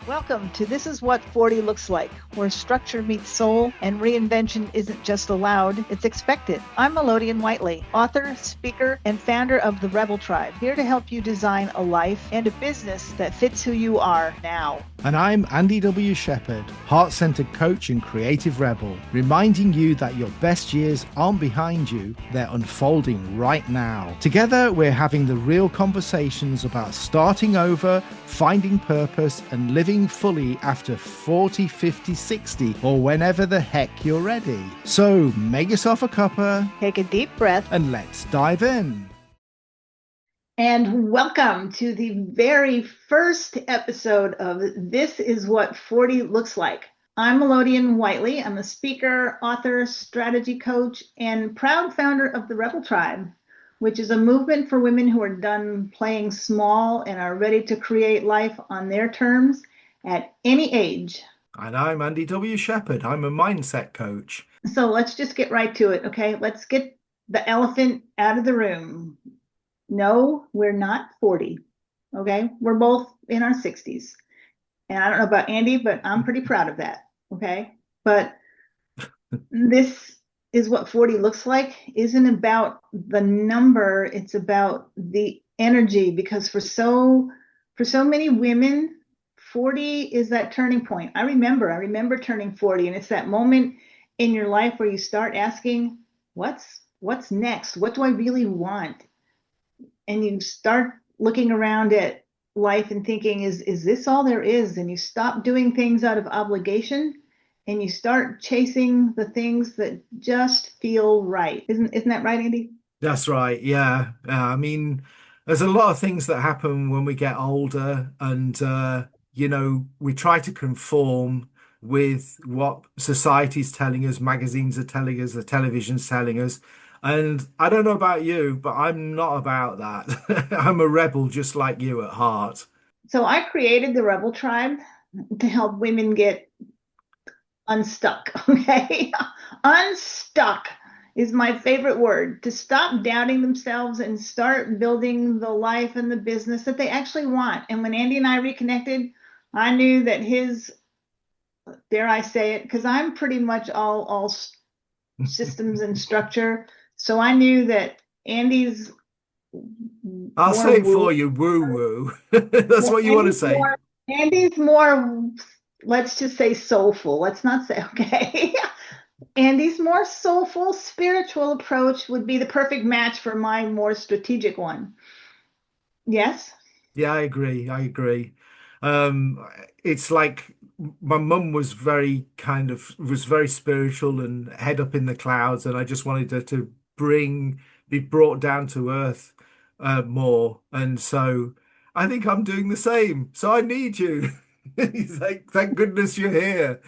Welcome to This Is What 40 Looks Like, where structure meets soul and reinvention isn't just allowed, it's expected. I'm Melodieann Whiteley, author, speaker, and founder of the Rebel Tribe, here to help you design a life and a business that fits who you are now. And I'm Andy W. Shepherd, heart-centered coach and creative rebel, reminding you that your best years aren't behind you, they're unfolding right now. Together, we're having the real conversations about starting over, finding purpose, and living fully after 40, 50, 60, or whenever the heck you're ready. So make yourself a cuppa, Take a deep breath, and let's dive in. and welcome to the very first episode of This Is What 40 Looks Like. I'm Melodieann Whiteley. I'm a speaker, author, strategy coach, and proud founder of the Rebel Tribe, which is a movement for women who are done playing small and are ready to create life on their terms at any age. And I'm Andy W. Shepherd. I'm a mindset coach. So let's just get right to it, okay? Let's get the elephant out of the room. No, we're not 40, okay? We're both in our 60s. And I don't know about Andy, but I'm pretty proud of that, okay? But this is what 40 looks like isn't about the number, it's about the energy, because for so many women, 40 is that turning point. I remember turning 40, and it's that moment in your life where you start asking, what's next? What do I really want? And you start looking around at life and thinking, is this all there is? And you stop doing things out of obligation and you start chasing the things that just feel right. Isn't that right, Andy? That's right. Yeah. I mean, there's a lot of things that happen when we get older, and we try to conform with what society's telling us, magazines are telling us, the television's telling us. And I don't know about you, but I'm not about that. I'm a rebel just like you at heart. So I created the Rebel Tribe to help women get unstuck, okay? Unstuck is my favorite word, to stop doubting themselves and start building the life and the business that they actually want. And when Andy and I reconnected, I knew that his, dare I say it, because I'm pretty much all systems and structure. So I knew that Andy's I'll more say it woo. for you, woo woo. That's what you want to say. Andy's more, let's just say soulful. Let's not say, okay. Andy's more soulful, spiritual approach would be the perfect match for my more strategic one. Yes? Yeah, I agree. I agree. Um, it's like my mum was was very spiritual and head up in the clouds, and I just wanted her to be brought down to earth more. And so I think I'm doing the same. So I need you. Thank goodness you're here.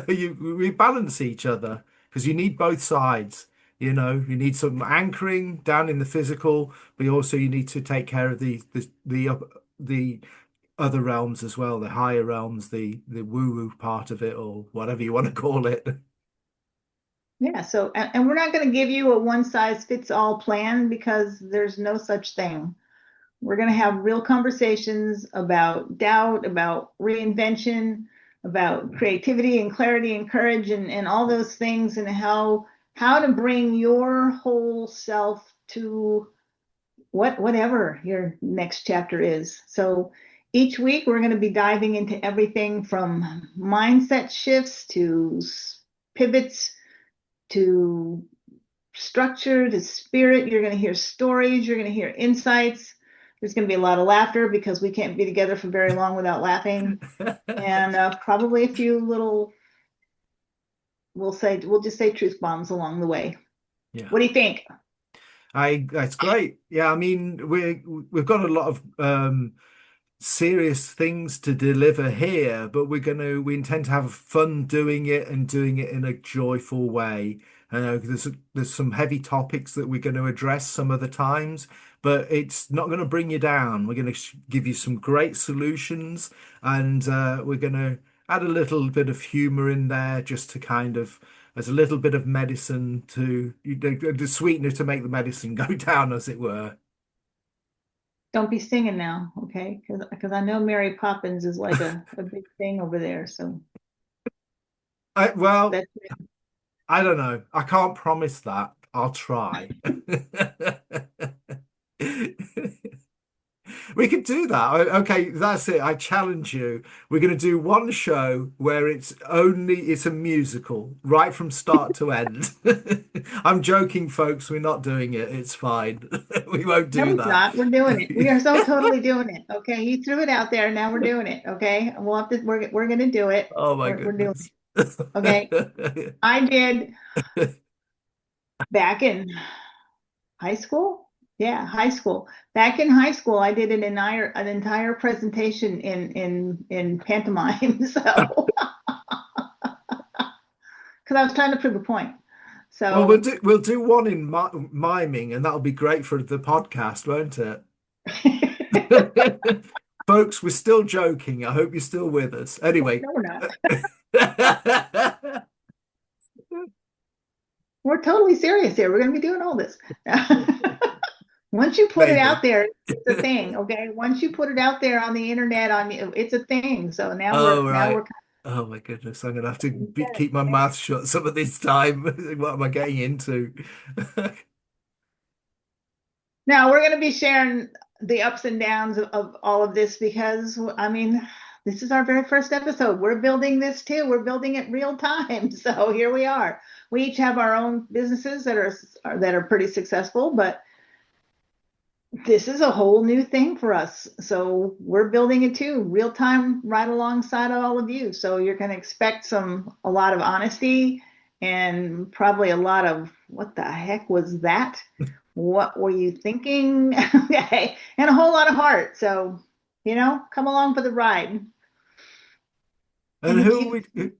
We balance each other because you need both sides. You need some anchoring down in the physical, but also you need to take care of the other realms as well, the higher realms, the woo-woo part of it, or whatever you want to call it. Yeah, so, and we're not going to give you a one size fits all plan because there's no such thing. We're going to have real conversations about doubt, about reinvention, about creativity and clarity and courage and all those things, and how to bring your whole self to whatever your next chapter is. So each week we're going to be diving into everything from mindset shifts to pivots to structure to spirit. You're going to hear stories, you're going to hear insights. There's going to be a lot of laughter because we can't be together for very long without laughing, and probably a few little, we'll just say truth bombs along the way. Yeah. What do you think? That's great. Yeah, I mean, we've got a lot of serious things to deliver here, but we intend to have fun doing it and doing it in a joyful way. I know there's some heavy topics that we're going to address some of the times, but it's not going to bring you down. We're going to give you some great solutions, and we're going to add a little bit of humor in there just to kind of as a little bit of medicine to the sweetener to make the medicine go down, as it were. Don't be singing now, okay? Because I know Mary Poppins is like a big thing over there. So Well, that's I don't know. I can't promise that. I'll try. We could do that. Okay, that's it. I challenge you. We're going to do one show where it's a musical, right from start to end. I'm joking, folks. We're not doing it. It's fine. We won't no, do it's that. not. We're doing it. We are so totally doing it. Okay, you threw it out there. Now we're doing it. Okay, we'll have to. We're gonna do it. Oh my We're doing goodness. it. Okay. I did back in high school. Yeah, high school. Back in high school, I did an entire presentation in pantomime. So because I was trying to prove a point. Well, we'll So do we'll do one in miming, and that'll be great for the podcast, won't it? Folks, we're still joking. I hope you're still with us. Anyway. no, we're not. We're totally serious here. We're going to be doing all this. Once you put it out Maybe. there, it's a thing. Okay. Once you put it out there on the internet, it's a thing. So now we're Oh, now right. we're Oh my goodness. I'm gonna have to kind keep my of mouth shut some of this time. What am I getting into? now we're going to be sharing the ups and downs of all of this because I mean, this is our very first episode. We're building this too. We're building it real time. So here we are. We each have our own businesses that are pretty successful, but this is a whole new thing for us. So we're building it too, real time, right alongside of all of you. So you're going to expect a lot of honesty and probably a lot of what the heck was that? What were you thinking? Okay. And a whole lot of heart. So, come along for the ride. And And if who you we should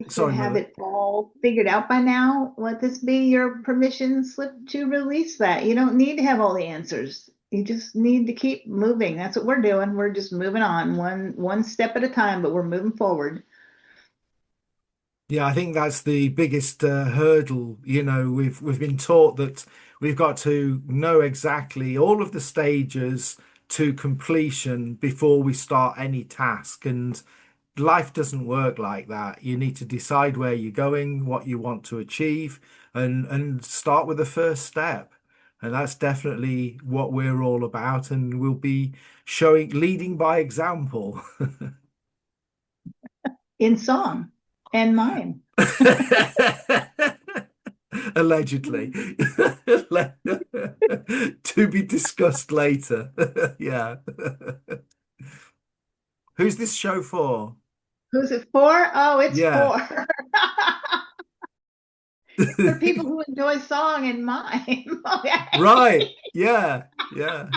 sorry, have mother. it all figured out by now, let this be your permission slip to release that. You don't need to have all the answers. You just need to keep moving. That's what we're doing. We're just moving on one step at a time, but we're moving forward. Yeah, I think that's the biggest hurdle. We've been taught that we've got to know exactly all of the stages to completion before we start any task. And life doesn't work like that. You need to decide where you're going, what you want to achieve, and start with the first step. And that's definitely what we're all about. And we'll be leading by example. In song and mime. Allegedly. To be discussed later. Yeah. Who's this show for? Who's it for? Oh, it's Yeah. for it's for people who enjoy song and mime. Okay. Right. Yeah. Yeah.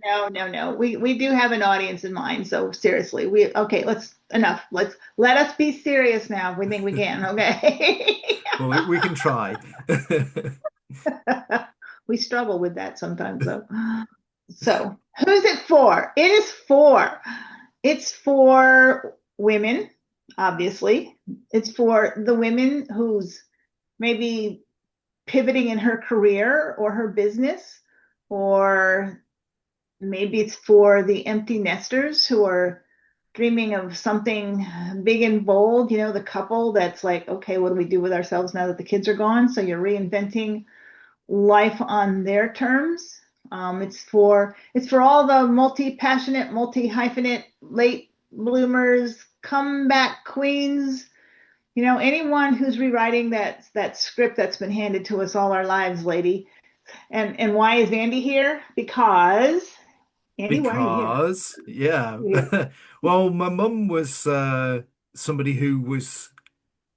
No, no, no. We do have an audience in mind. So seriously, okay, let's enough. Let us be serious now if we think we can, okay? Well, we can try. We struggle with that sometimes though. So, who's it for? It's for women, obviously. It's for the women who's maybe pivoting in her career or her business, or maybe it's for the empty nesters who are dreaming of something big and bold, the couple that's like, okay, what do we do with ourselves now that the kids are gone? So you're reinventing life on their terms. It's for all the multi-passionate, multi-hyphenate, late bloomers, comeback queens, anyone who's rewriting that script that's been handed to us all our lives, lady. And why is Andy here? Because Andy, why are you here? Yeah. Well, my mum was somebody who was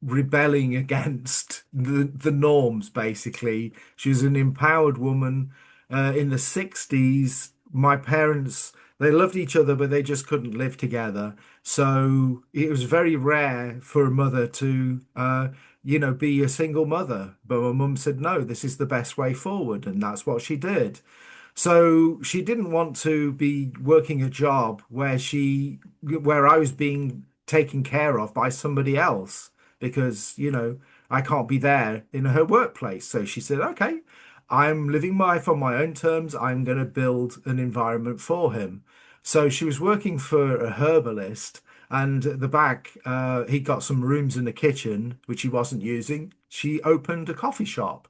rebelling against the norms, basically. She was an empowered woman in the 60s. My parents, they loved each other, but they just couldn't live together. So it was very rare for a mother to, be a single mother. But my mum said, no, this is the best way forward. And that's what she did. So she didn't want to be working a job where I was being taken care of by somebody else because, I can't be there in her workplace. So she said, okay. I'm living my life on my own terms. I'm going to build an environment for him. So she was working for a herbalist, and at the back, he got some rooms in the kitchen, which he wasn't using. She opened a coffee shop.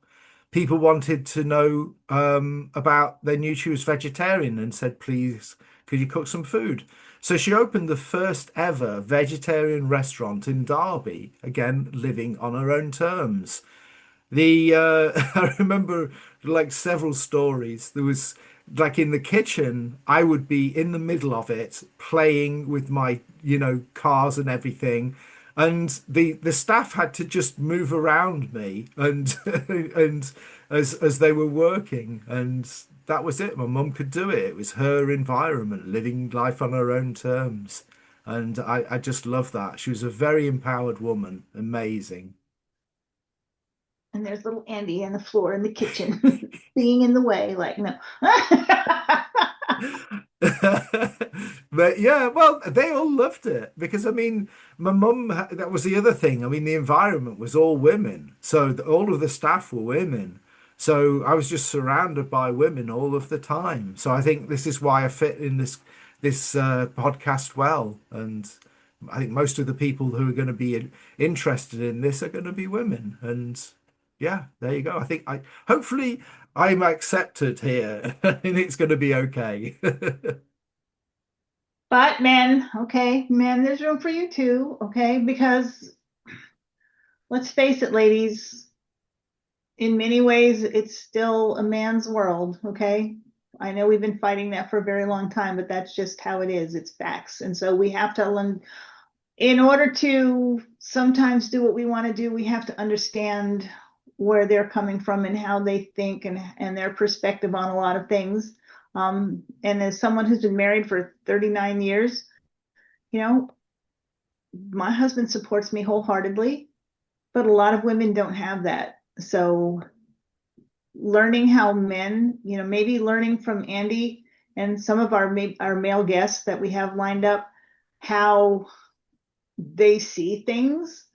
People wanted to know about, they knew she was vegetarian and said, please, could you cook some food? So she opened the first ever vegetarian restaurant in Derby, again, living on her own terms. The I remember like several stories. There was like in the kitchen, I would be in the middle of it playing with my, cars and everything. And the staff had to just move around me and and as they were working. And that was it. My mum could do it. It was her environment, living life on her own terms. And I just love that. She was a very empowered woman. Amazing. And there's little Andy on the floor in the kitchen, being in the way, like, no. But yeah, well, they all loved it because I mean, my mum, that was the other thing. I mean, the environment was all women. So all of the staff were women. So I was just surrounded by women all of the time. So I think this is why I fit in this podcast well. And I think most of the people who are going to be interested in this are going to be women. And yeah, there you go. I think hopefully I'm accepted here and it's going to be okay. But men, okay, men, there's room for you too, okay? Because let's face it, ladies, in many ways, it's still a man's world, okay? I know we've been fighting that for a very long time, but that's just how it is. It's facts. And so we have to learn, in order to sometimes do what we want to do, we have to understand where they're coming from and how they think and their perspective on a lot of things. And as someone who's been married for 39 years, you know, my husband supports me wholeheartedly, but a lot of women don't have that. So learning how men, maybe learning from Andy and some of our male guests that we have lined up, how they see things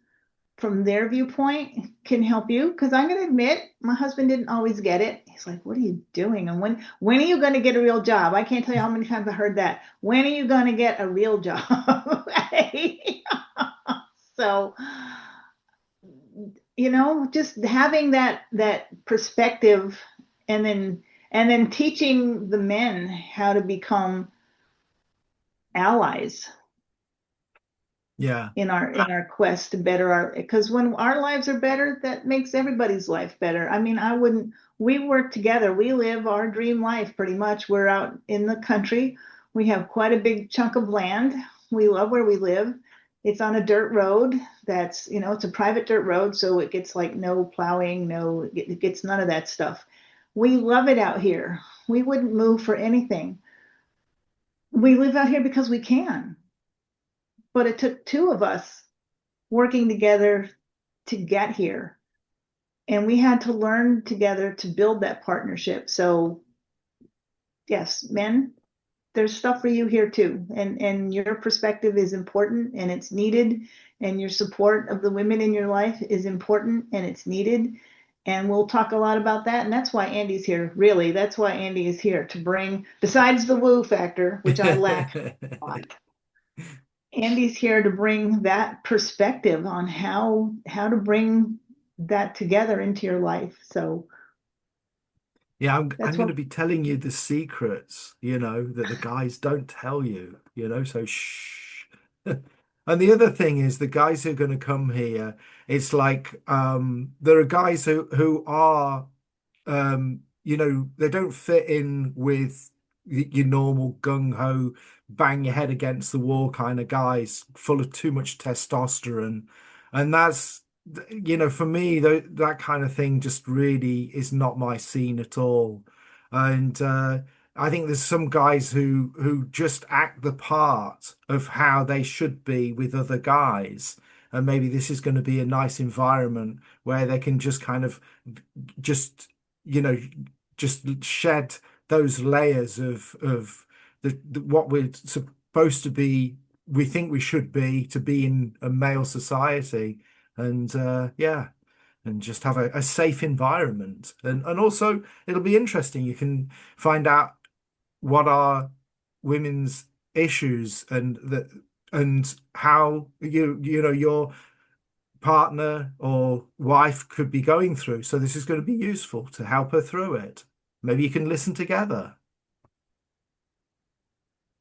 from their viewpoint can help you. Because I'm going to admit, my husband didn't always get it. He's like, "What are you doing? And when are you going to get a real job?" I can't tell you how many times I heard that. When are you going to get a real job? So, just having that perspective, and then teaching the men how to become allies Yeah. in our quest to better our, because when our lives are better, that makes everybody's life better. I mean, we work together, we live our dream life pretty much. We're out in the country, we have quite a big chunk of land, we love where we live. It's on a dirt road that's, it's a private dirt road, so it gets like no plowing, it gets none of that stuff. We love it out here. We wouldn't move for anything. We live out here because we can, but it took two of us working together to get here. And we had to learn together to build that partnership. So, yes, men, there's stuff for you here too. And your perspective is important and it's needed. And your support of the women in your life is important and it's needed. And we'll talk a lot about that. And that's why Andy's here, really. That's why Andy is here to bring, besides the woo factor, which I lack a lot, Andy's here to bring that perspective on how to bring that together into your life. So Yeah, I'm that's going what to be telling you the secrets, that the guys don't tell you, so shh. And the other thing is the guys who are going to come here, it's like there are guys who are they don't fit in with your normal gung ho, bang your head against the wall kind of guys, full of too much testosterone, and that's for me that kind of thing just really is not my scene at all. And I think there's some guys who just act the part of how they should be with other guys. And maybe this is going to be a nice environment where they can just kind of just you know just shed those layers of what we're supposed to be, we think we should be to be in a male society. And yeah, and just have a safe environment. And also it'll be interesting. You can find out what are women's issues and how your partner or wife could be going through. So this is going to be useful to help her through it. Maybe you can listen together.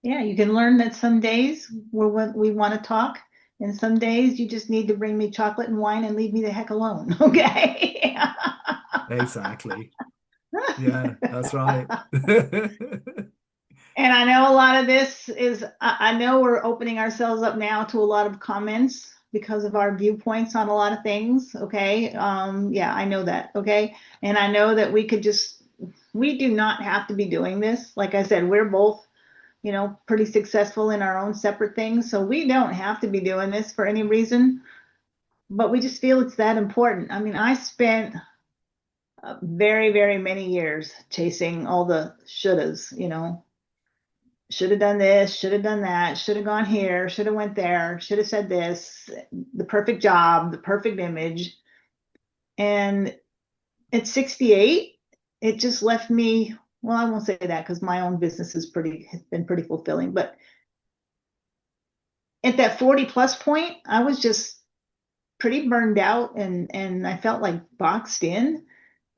Yeah, you can learn that some days we want to talk, and some days you just need to bring me chocolate and wine and leave me the heck alone. Okay. Exactly. Yeah, that's right. And I know a lot of this is, I know we're opening ourselves up now to a lot of comments because of our viewpoints on a lot of things. Okay. Yeah, I know that. Okay. And I know that we do not have to be doing this. Like I said, we're both, pretty successful in our own separate things. So we don't have to be doing this for any reason, but we just feel it's that important. I mean, I spent very, very many years chasing all the shouldas, should have done this, should have done that, should have gone here, should have went there, should have said this, the perfect job, the perfect image. And at 68, it just left me, well, I won't say that because my own business has been pretty fulfilling, but at that 40 plus point, I was just pretty burned out and I felt like boxed in.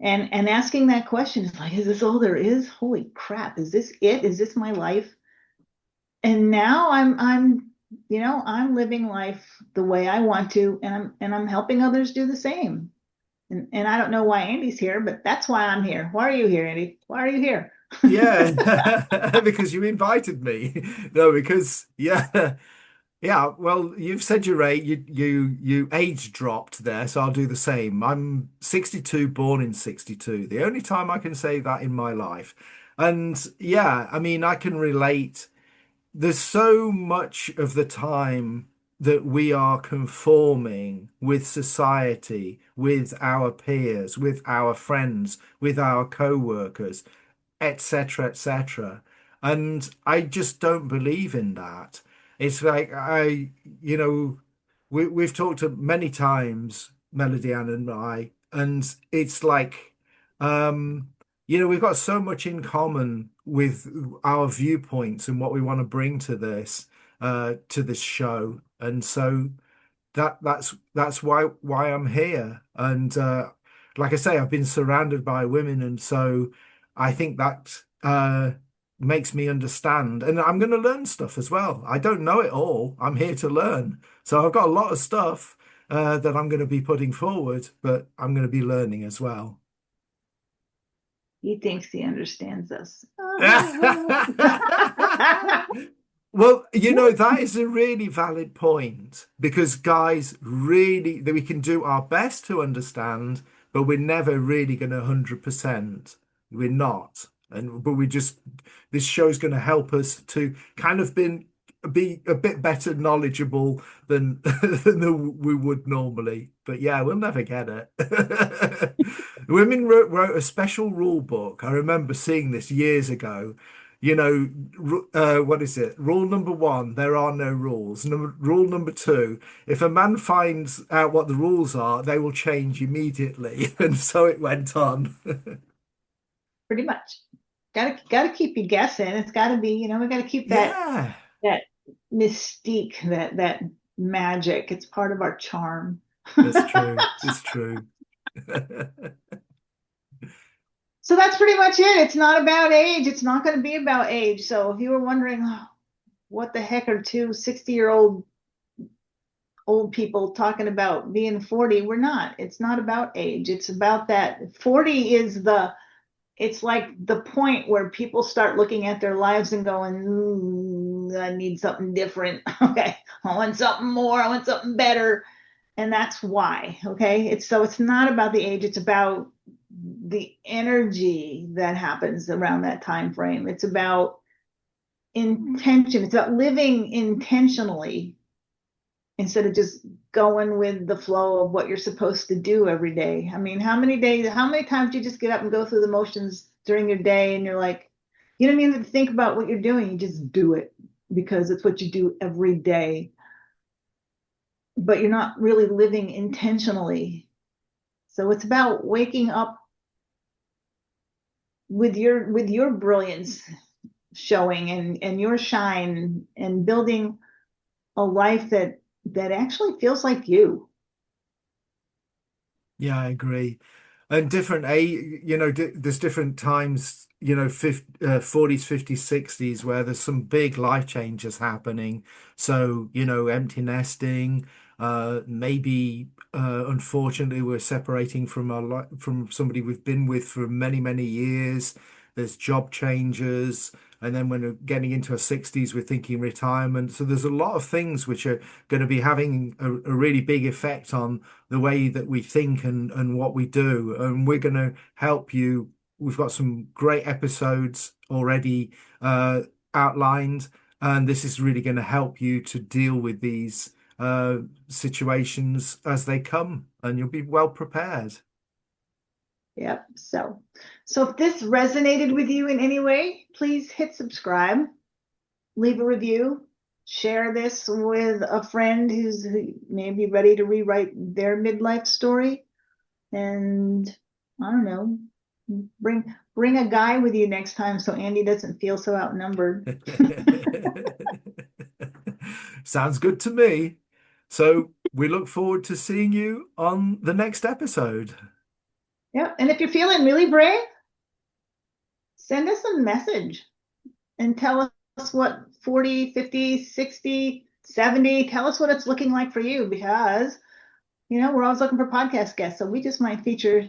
And asking that question is like, is this all there is? Holy crap, is this it? Is this my life? And now I'm living life the way I want to, and I'm helping others do the same. And I don't know why Andy's here, but that's why I'm here. Why are you here, Andy? Why are you here? Yeah, because you invited me. No, because yeah, yeah. Well, you've said your age. You age dropped there, so I'll do the same. I'm 62, born in 62. The only time I can say that in my life. And yeah, I mean, I can relate. There's so much of the time that we are conforming with society, with our peers, with our friends, with our co-workers, etc., etc. And I just don't believe in that. It's like we've talked many times, Melodieann and I, and it's like, um, we've got so much in common with our viewpoints and what we want to bring to this show, and so that's why I'm here. And like I say, I've been surrounded by women, and so I think that makes me understand. And I'm going to learn stuff as well. I don't know it all. I'm here to learn. So I've got a lot of stuff that I'm going to be putting forward, but I'm going to be learning as well. He thinks he understands us. Well, that is a really valid point because guys really that we can do our best to understand, but we're never really going to 100%. We're not. And but we just this show's going to help us to kind of be a bit better knowledgeable than we would normally. But yeah, we'll never get it. Women wrote a special rule book. I remember seeing this years ago. What is it? Rule number one, there are no rules. Rule number two, if a man finds out what the rules are, they will change immediately. And so it went on. Pretty much. Gotta keep you guessing. It's gotta be, we gotta keep Yeah, that mystique, that magic. It's part of our charm. that's true. It's true. So that's pretty much it. It's not about age. It's not going to be about age. So if you were wondering, oh, what the heck are two 60-year-old old people talking about being 40, we're not. It's not about age. It's about that 40 is it's like the point where people start looking at their lives and going, I need something different. Okay. I want something more. I want something better. And that's why. Okay. It's not about the age. It's about the energy that happens around that time frame. It's about intention. It's about living intentionally instead of just going with the flow of what you're supposed to do every day. I mean, how many times do you just get up and go through the motions during your day and you're like, you don't even think about what you're doing, you just do it because it's what you do every day, but you're not really living intentionally. So it's about waking up with your brilliance showing and your shine and building a life that actually feels like you. Yeah, I agree. And different age, there's different times, 50, 40s, 50s, 60s, where there's some big life changes happening. So, empty nesting, maybe unfortunately we're separating from from somebody we've been with for many, many years. There's job changes. And then when we're getting into our 60s, we're thinking retirement. So there's a lot of things which are going to be having a really big effect on the way that we think and what we do. And we're going to help you. We've got some great episodes already outlined, and this is really going to help you to deal with these situations as they come, and you'll be well prepared. Yep. So if this resonated with you in any way, please hit subscribe, leave a review, share this with a friend who's maybe ready to rewrite their midlife story. And I don't know, bring a guy with you next time so Andy doesn't feel so outnumbered. Sounds good to me. So we look forward to seeing you on the next episode. Yeah. And if you're feeling really brave, send us a message and tell us what 40, 50, 60, 70, tell us what it's looking like for you, because we're always looking for podcast guests. So we just might feature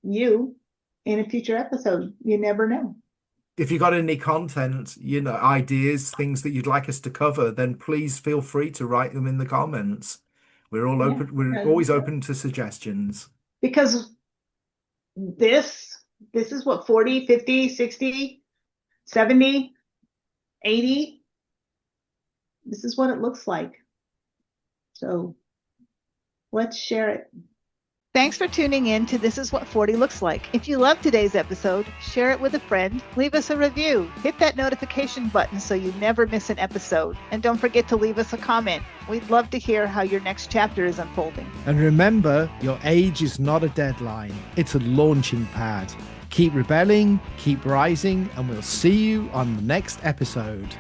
you in a future episode. You never know. If you got any content, ideas, things that you'd like us to cover, then please feel free to write them in the comments. We're all Yeah. open. We're always open to suggestions. Because this is what 40, 50, 60, 70, 80. This is what it looks like. So let's share it. Thanks for tuning in to This Is What 40 Looks Like. If you loved today's episode, share it with a friend, leave us a review, hit that notification button so you never miss an episode. And don't forget to leave us a comment. We'd love to hear how your next chapter is unfolding. And remember, your age is not a deadline. It's a launching pad. Keep rebelling, keep rising, and we'll see you on the next episode.